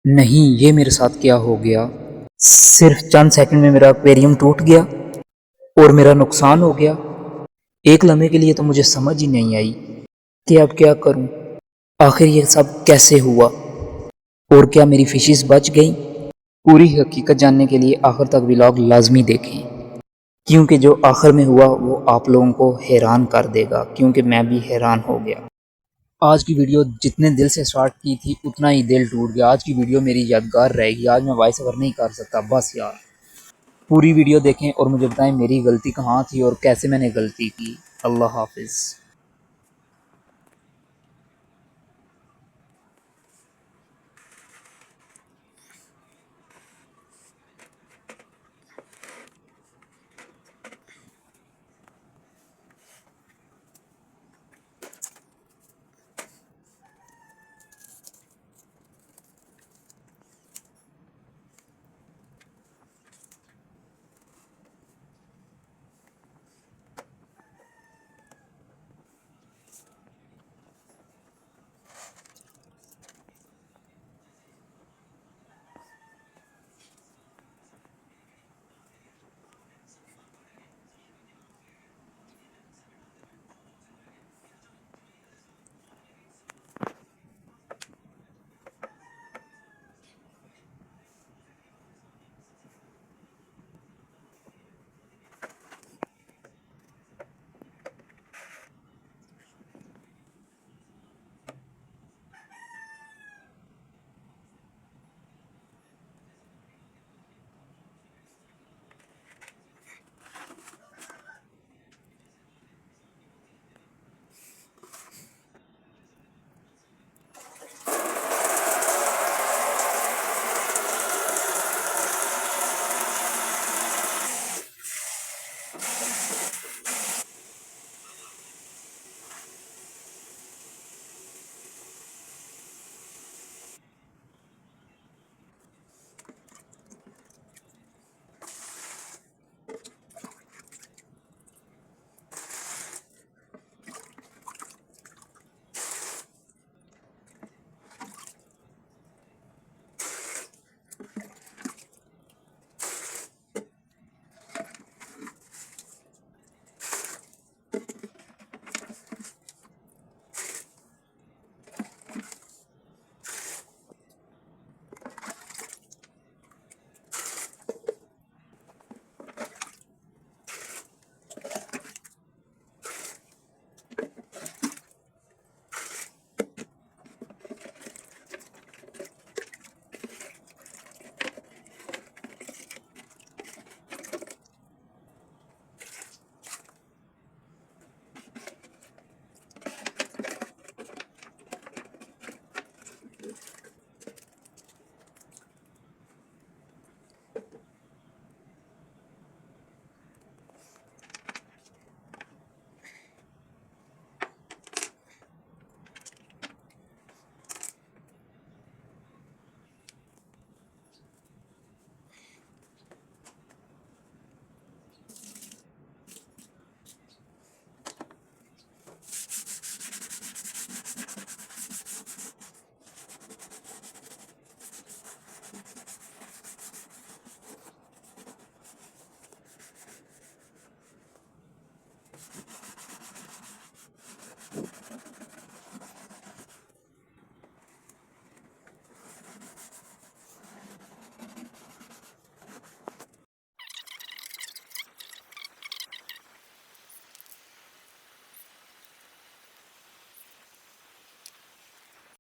नहीं, ये मेरे साथ क्या हो गया? सिर्फ चंद सेकंड में मेरा एक्वेरियम टूट गया और मेरा नुकसान हो गया। एक लम्हे के लिए तो मुझे समझ ही नहीं आई कि अब क्या करूं। आखिर ये सब कैसे हुआ और क्या मेरी फिशेस बच गईं? पूरी हकीकत जानने के लिए आखिर तक व्लॉग लाजमी देखें, क्योंकि जो आखिर में हुआ वो आप लोगों को हैरान कर देगा, क्योंकि मैं भी हैरान हो गया। आज की वीडियो जितने दिल से स्टार्ट की थी उतना ही दिल टूट गया। आज की वीडियो मेरी यादगार रहेगी। आज मैं वॉइस ओवर नहीं कर सकता, बस यार। पूरी वीडियो देखें और मुझे बताएं मेरी गलती कहाँ थी और कैसे मैंने गलती की। अल्लाह हाफिज़।